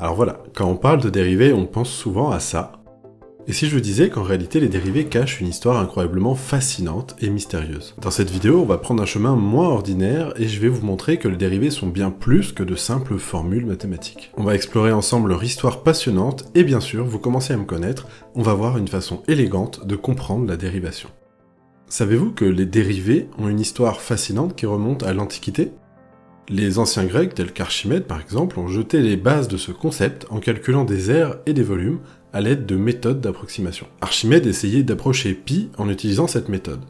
Alors voilà, quand on parle de dérivés, on pense souvent à ça. Et si je vous disais qu'en réalité les dérivés cachent une histoire incroyablement fascinante et mystérieuse? Dans cette vidéo, on va prendre un chemin moins ordinaire et je vais vous montrer que les dérivés sont bien plus que de simples formules mathématiques. On va explorer ensemble leur histoire passionnante et bien sûr, vous commencez à me connaître, on va voir une façon élégante de comprendre la dérivation. Savez-vous que les dérivés ont une histoire fascinante qui remonte à l'Antiquité? Les anciens Grecs, tels qu'Archimède par exemple, ont jeté les bases de ce concept en calculant des aires et des volumes à l'aide de méthodes d'approximation. Archimède essayait d'approcher π en utilisant cette méthode.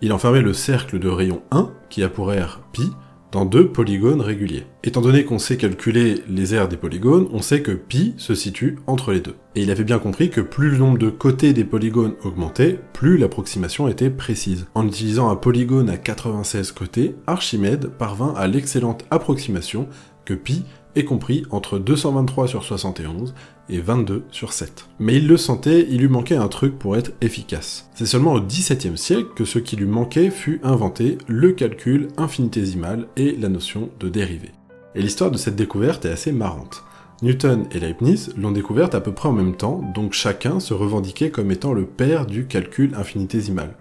Il enfermait le cercle de rayon 1, qui a pour aire π, dans deux polygones réguliers. Étant donné qu'on sait calculer les aires des polygones, on sait que π se situe entre les deux. Et il avait bien compris que plus le nombre de côtés des polygones augmentait, plus l'approximation était précise. En utilisant un polygone à 96 côtés, Archimède parvint à l'excellente approximation que π est compris entre 223 sur 71 et 22 sur 7. Mais il le sentait, il lui manquait un truc pour être efficace. C'est seulement au XVIIe siècle que ce qui lui manquait fut inventé, le calcul infinitésimal et la notion de dérivée. Et l'histoire de cette découverte est assez marrante. Newton et Leibniz l'ont découverte à peu près en même temps, donc chacun se revendiquait comme étant le père du calcul infinitésimal.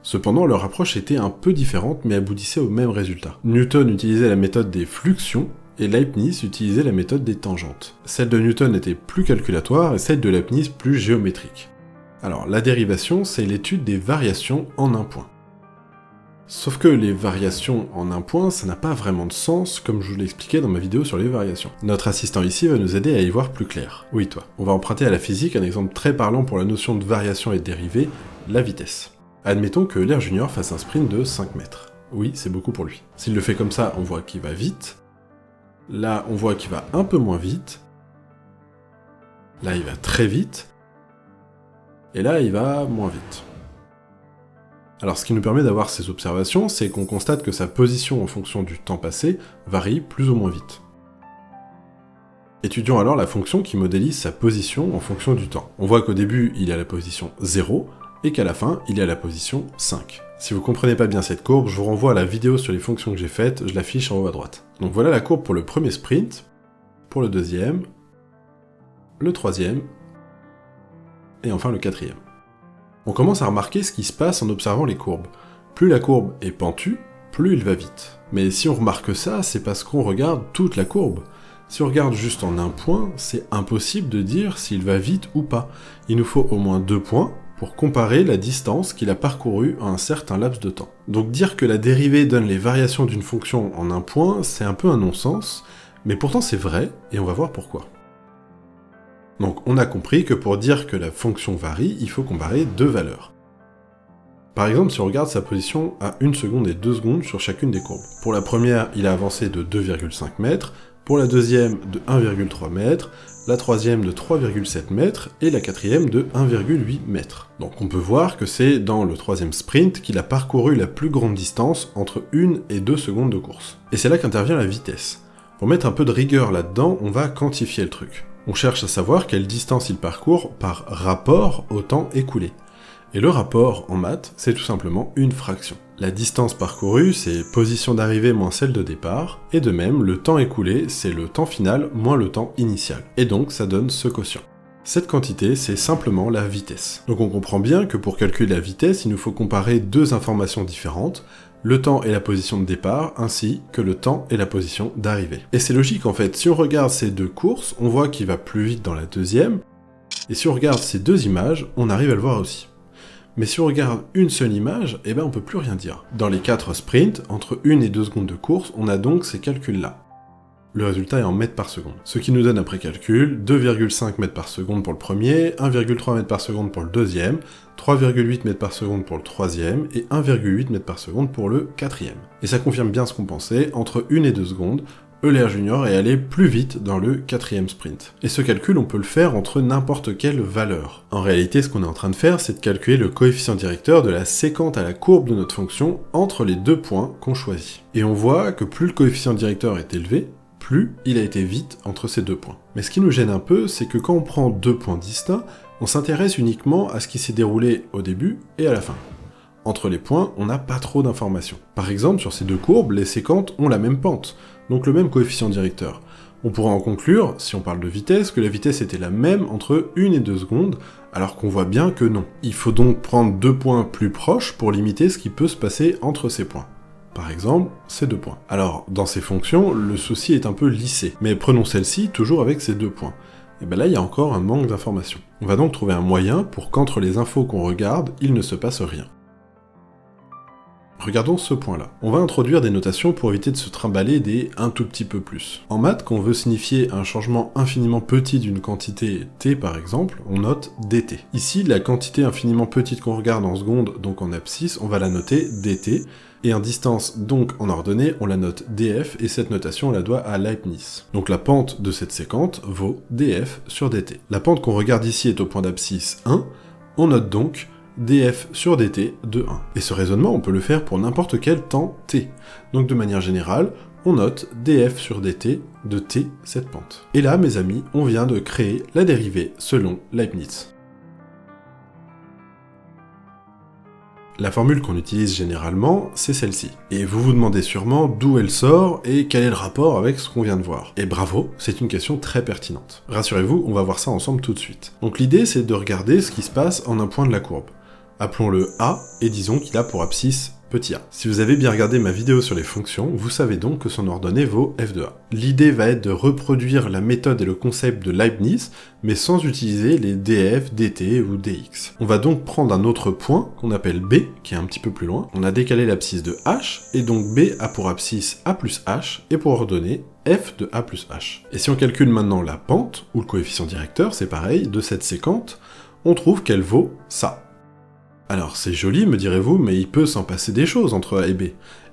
Cependant, leur approche était un peu différente mais aboutissait au même résultat. Newton utilisait la méthode des fluxions, et Leibniz utilisait la méthode des tangentes. Celle de Newton était plus calculatoire et celle de Leibniz plus géométrique. Alors, la dérivation, c'est l'étude des variations en un point. Sauf que les variations en un point, ça n'a pas vraiment de sens, comme je vous l'ai expliqué dans ma vidéo sur les variations. Notre assistant ici va nous aider à y voir plus clair. Oui, toi. On va emprunter à la physique un exemple très parlant pour la notion de variation et de dérivée, la vitesse. Admettons que l'Air Junior fasse un sprint de 5 mètres. Oui, c'est beaucoup pour lui. S'il le fait comme ça, on voit qu'il va vite. Là, on voit qu'il va un peu moins vite. Là, il va très vite. Et là, il va moins vite. Alors, ce qui nous permet d'avoir ces observations, c'est qu'on constate que sa position en fonction du temps passé varie plus ou moins vite. Étudions alors la fonction qui modélise sa position en fonction du temps. On voit qu'au début, il est à la position 0, et qu'à la fin, il est à la position 5. Si vous comprenez pas bien cette courbe, je vous renvoie à la vidéo sur les fonctions que j'ai faites, je l'affiche en haut à droite. Donc voilà la courbe pour le premier sprint, pour le deuxième, le troisième, et enfin le quatrième. On commence à remarquer ce qui se passe en observant les courbes. Plus la courbe est pentue, plus il va vite. Mais si on remarque ça, c'est parce qu'on regarde toute la courbe. Si on regarde juste en un point, c'est impossible de dire s'il va vite ou pas. Il nous faut au moins 2 points, pour comparer la distance qu'il a parcourue à un certain laps de temps. Donc dire que la dérivée donne les variations d'une fonction en un point, c'est un peu un non-sens, mais pourtant c'est vrai, et on va voir pourquoi. Donc on a compris que pour dire que la fonction varie, il faut comparer deux valeurs. Par exemple, si on regarde sa position à 1 seconde et 2 secondes sur chacune des courbes. Pour la première, il a avancé de 2,5 mètres, pour la deuxième de 1,3 mètres, la troisième de 3,7 mètres et la quatrième de 1,8 mètres. Donc on peut voir que c'est dans le troisième sprint qu'il a parcouru la plus grande distance entre 1 et 2 secondes de course. Et c'est là qu'intervient la vitesse. Pour mettre un peu de rigueur là-dedans, on va quantifier le truc. On cherche à savoir quelle distance il parcourt par rapport au temps écoulé. Et le rapport en maths, c'est tout simplement une fraction. La distance parcourue, c'est position d'arrivée moins celle de départ, et de même, le temps écoulé, c'est le temps final moins le temps initial. Et donc, ça donne ce quotient. Cette quantité, c'est simplement la vitesse. Donc on comprend bien que pour calculer la vitesse, il nous faut comparer deux informations différentes, le temps et la position de départ, ainsi que le temps et la position d'arrivée. Et c'est logique en fait, si on regarde ces deux courses, on voit qu'il va plus vite dans la deuxième, et si on regarde ces deux images, on arrive à le voir aussi. Mais si on regarde une seule image, eh ben on peut plus rien dire. Dans les 4 sprints, entre 1 et 2 secondes de course, on a donc ces calculs-là. Le résultat est en mètres par seconde. Ce qui nous donne après calcul 2,5 mètres par seconde pour le premier, 1,3 mètres par seconde pour le deuxième, 3,8 mètres par seconde pour le troisième, et 1,8 mètres par seconde pour le quatrième. Et ça confirme bien ce qu'on pensait, entre 1 et 2 secondes, Euler Junior est allé plus vite dans le 4e sprint. Et ce calcul, on peut le faire entre n'importe quelle valeur. En réalité, ce qu'on est en train de faire, c'est de calculer le coefficient directeur de la séquente à la courbe de notre fonction entre les deux points qu'on choisit. Et on voit que plus le coefficient directeur est élevé, plus il a été vite entre ces deux points. Mais ce qui nous gêne un peu, c'est que quand on prend deux points distincts, on s'intéresse uniquement à ce qui s'est déroulé au début et à la fin. Entre les points, on n'a pas trop d'informations. Par exemple, sur ces deux courbes, les séquentes ont la même pente, donc le même coefficient directeur. On pourra en conclure, si on parle de vitesse, que la vitesse était la même entre 1 et 2 secondes, alors qu'on voit bien que non. Il faut donc prendre 2 points plus proches pour limiter ce qui peut se passer entre ces points. Par exemple, ces 2 points. Alors, dans ces fonctions, le souci est un peu lissé, mais prenons celle-ci toujours avec ces 2 points. Et bien là, il y a encore un manque d'informations. On va donc trouver un moyen pour qu'entre les infos qu'on regarde, il ne se passe rien. Regardons ce point-là. On va introduire des notations pour éviter de se trimballer des un tout petit peu plus. En maths, quand on veut signifier un changement infiniment petit d'une quantité t par exemple, on note dt. Ici, la quantité infiniment petite qu'on regarde en secondes, donc en abscisse, on va la noter dt, et en distance, donc en ordonnée, on la note df, et cette notation, on la doit à Leibniz. Donc la pente de cette séquente vaut df sur dt. La pente qu'on regarde ici est au point d'abscisse 1, on note donc df sur dt de 1. Et ce raisonnement, on peut le faire pour n'importe quel temps t. Donc de manière générale, on note df sur dt de t, cette pente. Et là, mes amis, on vient de créer la dérivée selon Leibniz. La formule qu'on utilise généralement, c'est celle-ci. Et vous vous demandez sûrement d'où elle sort et quel est le rapport avec ce qu'on vient de voir. Et bravo, c'est une question très pertinente. Rassurez-vous, on va voir ça ensemble tout de suite. Donc l'idée, c'est de regarder ce qui se passe en un point de la courbe. Appelons-le A, et disons qu'il a pour abscisse petit a. Si vous avez bien regardé ma vidéo sur les fonctions, vous savez donc que son ordonnée vaut f de a. L'idée va être de reproduire la méthode et le concept de Leibniz, mais sans utiliser les df, dt ou dx. On va donc prendre un autre point, qu'on appelle b, qui est un petit peu plus loin. On a décalé l'abscisse de h, et donc b a pour abscisse a plus h, et pour ordonnée, f de a plus h. Et si on calcule maintenant la pente, ou le coefficient directeur, c'est pareil, de cette séquente, on trouve qu'elle vaut ça. Alors c'est joli, me direz-vous, mais il peut s'en passer des choses entre A et B.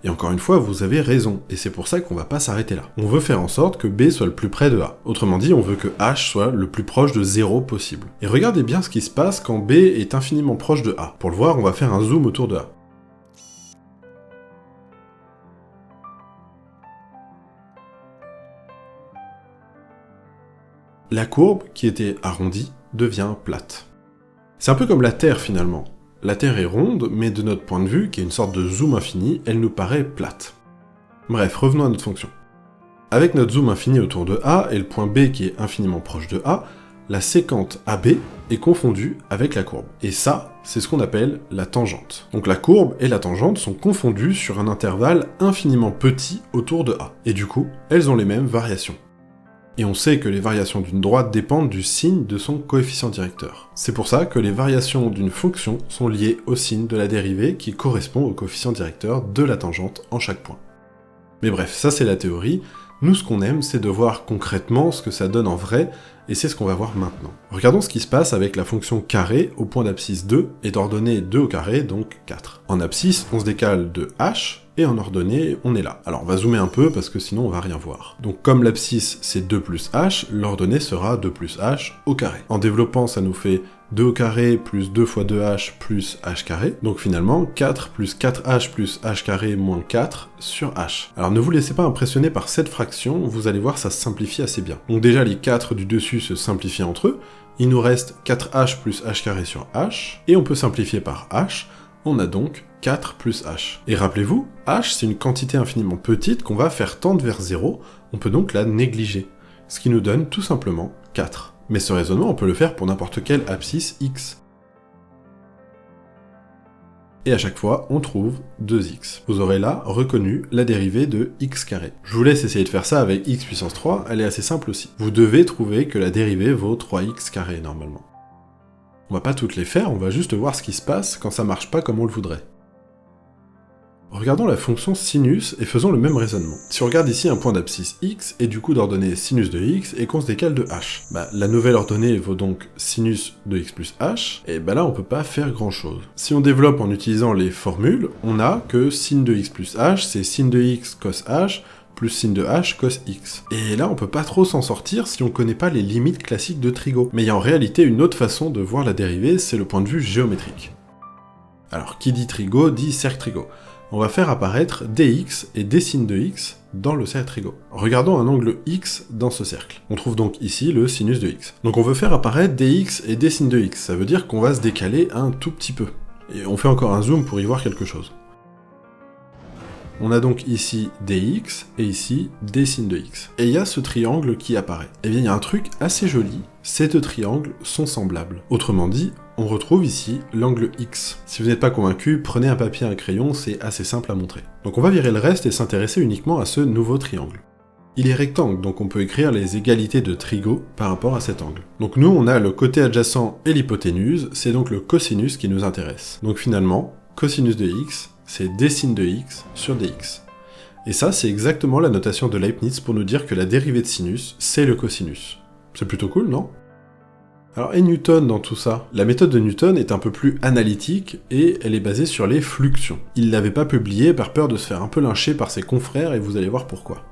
Et encore une fois, vous avez raison, et c'est pour ça qu'on va pas s'arrêter là. On veut faire en sorte que B soit le plus près de A. Autrement dit, on veut que H soit le plus proche de 0 possible. Et regardez bien ce qui se passe quand B est infiniment proche de A. Pour le voir, on va faire un zoom autour de A. La courbe, qui était arrondie, devient plate. C'est un peu comme la Terre finalement. La Terre est ronde, mais de notre point de vue, qui est une sorte de zoom infini, elle nous paraît plate. Bref, revenons à notre fonction. Avec notre zoom infini autour de A, et le point B qui est infiniment proche de A, la séquente AB est confondue avec la courbe. Et ça, c'est ce qu'on appelle la tangente. Donc la courbe et la tangente sont confondues sur un intervalle infiniment petit autour de A. Et du coup, elles ont les mêmes variations. Et on sait que les variations d'une droite dépendent du signe de son coefficient directeur. C'est pour ça que les variations d'une fonction sont liées au signe de la dérivée qui correspond au coefficient directeur de la tangente en chaque point. Mais bref, ça c'est la théorie. Nous, ce qu'on aime, c'est de voir concrètement ce que ça donne en vrai, et c'est ce qu'on va voir maintenant. Regardons ce qui se passe avec la fonction carré au point d'abscisse 2, et d'ordonnée 2 au carré, donc 4. En abscisse, on se décale de h, et en ordonnée, on est là. Alors on va zoomer un peu, parce que sinon on va rien voir. Donc comme l'abscisse c'est 2 plus h, l'ordonnée sera 2 plus h au carré. En développant, ça nous fait 2 au carré plus 2 fois 2h plus h carré. Donc finalement, 4 plus 4h plus h carré moins 4 sur h. Alors ne vous laissez pas impressionner par cette fraction, vous allez voir ça se simplifie assez bien. Donc déjà les 4 du dessus se simplifient entre eux, il nous reste 4h plus h carré sur h, et on peut simplifier par h, on a donc 4 plus h. Et rappelez-vous, h c'est une quantité infiniment petite qu'on va faire tendre vers 0, on peut donc la négliger, ce qui nous donne tout simplement 4. Mais ce raisonnement, on peut le faire pour n'importe quelle abscisse x. Et à chaque fois, on trouve 2x. Vous aurez là reconnu la dérivée de x carré. Je vous laisse essayer de faire ça avec x puissance 3, elle est assez simple aussi. Vous devez trouver que la dérivée vaut 3x carré normalement. On va pas toutes les faire, on va juste voir ce qui se passe quand ça marche pas comme on le voudrait. Regardons la fonction sinus et faisons le même raisonnement. Si on regarde ici un point d'abscisse x et du coup d'ordonnée sinus de x et qu'on se décale de h, la nouvelle ordonnée vaut donc sinus de x plus h, et là on peut pas faire grand chose. Si on développe en utilisant les formules, on a que sin de x plus h c'est sin de x cos h plus sin de h cos x. Et là on peut pas trop s'en sortir si on connaît pas les limites classiques de trigo. Mais il y a en réalité une autre façon de voir la dérivée, c'est le point de vue géométrique. Alors qui dit trigo dit cercle trigo. On va faire apparaître dx et d sin de x dans le cercle trigo. Regardons un angle x dans ce cercle. On trouve donc ici le sinus de x. Donc on veut faire apparaître dx et d sin de x, ça veut dire qu'on va se décaler un tout petit peu. Et on fait encore un zoom pour y voir quelque chose. On a donc ici dx et ici d sin de x. Et il y a ce triangle qui apparaît. Et bien il y a un truc assez joli, ces deux triangles sont semblables. Autrement dit, on retrouve ici l'angle x. Si vous n'êtes pas convaincu, prenez un papier et un crayon, c'est assez simple à montrer. Donc on va virer le reste et s'intéresser uniquement à ce nouveau triangle. Il est rectangle, donc on peut écrire les égalités de Trigo par rapport à cet angle. Donc nous, on a le côté adjacent et l'hypoténuse, c'est donc le cosinus qui nous intéresse. Donc finalement, cosinus de x, c'est d sin de x sur dx. Et ça, c'est exactement la notation de Leibniz pour nous dire que la dérivée de sinus, c'est le cosinus. C'est plutôt cool, non ? Alors, et Newton dans tout ça? La méthode de Newton est un peu plus analytique et elle est basée sur les fluxions. Il l'avait pas publié par peur de se faire un peu lyncher par ses confrères et vous allez voir pourquoi.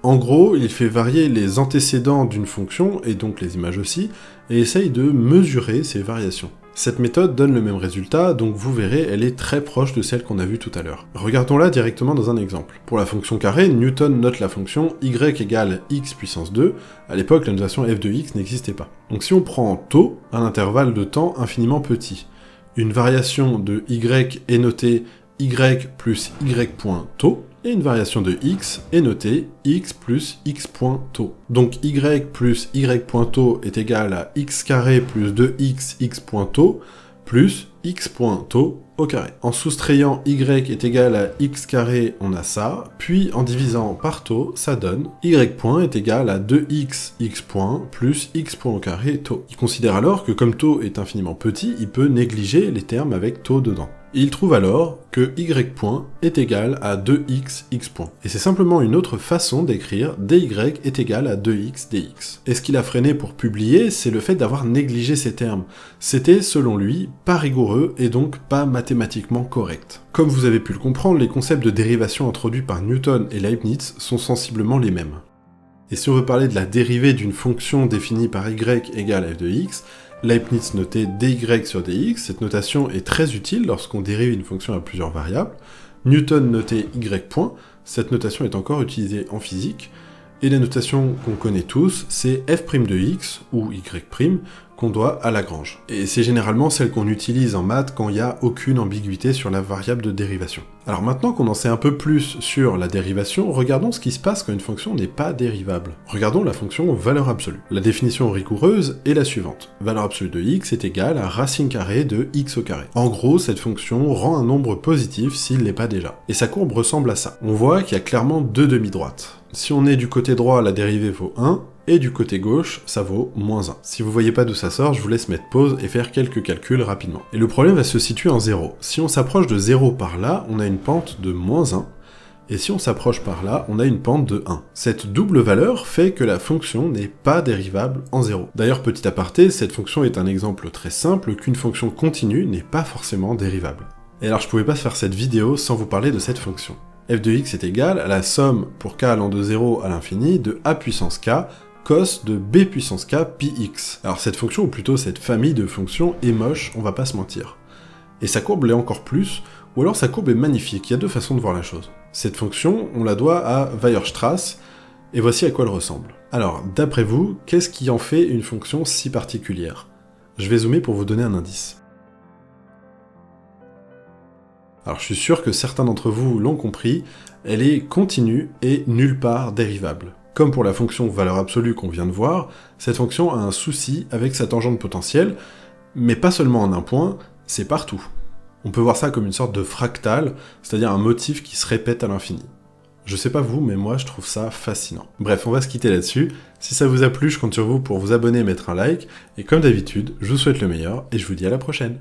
En gros, il fait varier les antécédents d'une fonction, et donc les images aussi, et essaye de mesurer ces variations. Cette méthode donne le même résultat, donc vous verrez, elle est très proche de celle qu'on a vue tout à l'heure. Regardons-la directement dans un exemple. Pour la fonction carré, Newton note la fonction y égale x puissance 2, à l'époque la notation f de x n'existait pas. Donc si on prend taux, un intervalle de temps infiniment petit, une variation de y est notée y plus y point taux, et une variation de x est notée x plus x point taux. Donc y plus y point taux est égal à x carré plus 2x x point taux plus x point taux au carré. En soustrayant y est égal à x carré, on a ça, puis en divisant par taux, ça donne y point est égal à 2x x point plus x point au carré taux. Il considère alors que comme taux est infiniment petit, il peut négliger les termes avec taux dedans. Il trouve alors que y point est égal à 2x x point. Et c'est simplement une autre façon d'écrire dy est égal à 2x dx. Et ce qu'il a freiné pour publier, c'est le fait d'avoir négligé ces termes. C'était, selon lui, pas rigoureux et donc pas mathématiquement correct. Comme vous avez pu le comprendre, les concepts de dérivation introduits par Newton et Leibniz sont sensiblement les mêmes. Et si on veut parler de la dérivée d'une fonction définie par y égale f de x, Leibniz notait dy sur dx, cette notation est très utile lorsqu'on dérive une fonction à plusieurs variables. Newton notait y point, cette notation est encore utilisée en physique, et la notation qu'on connaît tous, c'est f' de x, ou y', qu'on doit à Lagrange. Et c'est généralement celle qu'on utilise en maths quand il n'y a aucune ambiguïté sur la variable de dérivation. Alors maintenant qu'on en sait un peu plus sur la dérivation, regardons ce qui se passe quand une fonction n'est pas dérivable. Regardons la fonction valeur absolue. La définition rigoureuse est la suivante. Valeur absolue de x est égale à racine carrée de x au carré. En gros, cette fonction rend un nombre positif s'il l'est pas déjà. Et sa courbe ressemble à ça. On voit qu'il y a clairement deux demi-droites. Si on est du côté droit, la dérivée vaut 1, et du côté gauche, ça vaut moins 1. Si vous voyez pas d'où ça sort, je vous laisse mettre pause et faire quelques calculs rapidement. Et le problème va se situer en 0. Si on s'approche de 0 par là, on a une pente de moins 1, et si on s'approche par là, on a une pente de 1. Cette double valeur fait que la fonction n'est pas dérivable en 0. D'ailleurs, petit aparté, cette fonction est un exemple très simple qu'une fonction continue n'est pas forcément dérivable. Et alors je pouvais pas faire cette vidéo sans vous parler de cette fonction. F de x est égal à la somme pour k allant de 0 à l'infini de a puissance k cos de b puissance k pi x. Alors cette fonction, ou plutôt cette famille de fonctions, est moche, on va pas se mentir. Et sa courbe l'est encore plus, ou alors sa courbe est magnifique, il y a deux façons de voir la chose. Cette fonction, on la doit à Weierstrass, et voici à quoi elle ressemble. Alors, d'après vous, qu'est-ce qui en fait une fonction si particulière? Je vais zoomer pour vous donner un indice. Alors je suis sûr que certains d'entre vous l'ont compris, elle est continue et nulle part dérivable. Comme pour la fonction valeur absolue qu'on vient de voir, cette fonction a un souci avec sa tangente potentielle, mais pas seulement en un point, c'est partout. On peut voir ça comme une sorte de fractal, c'est-à-dire un motif qui se répète à l'infini. Je sais pas vous, mais moi je trouve ça fascinant. Bref, on va se quitter là-dessus. Si ça vous a plu, je compte sur vous pour vous abonner et mettre un like, et comme d'habitude, je vous souhaite le meilleur, et je vous dis à la prochaine.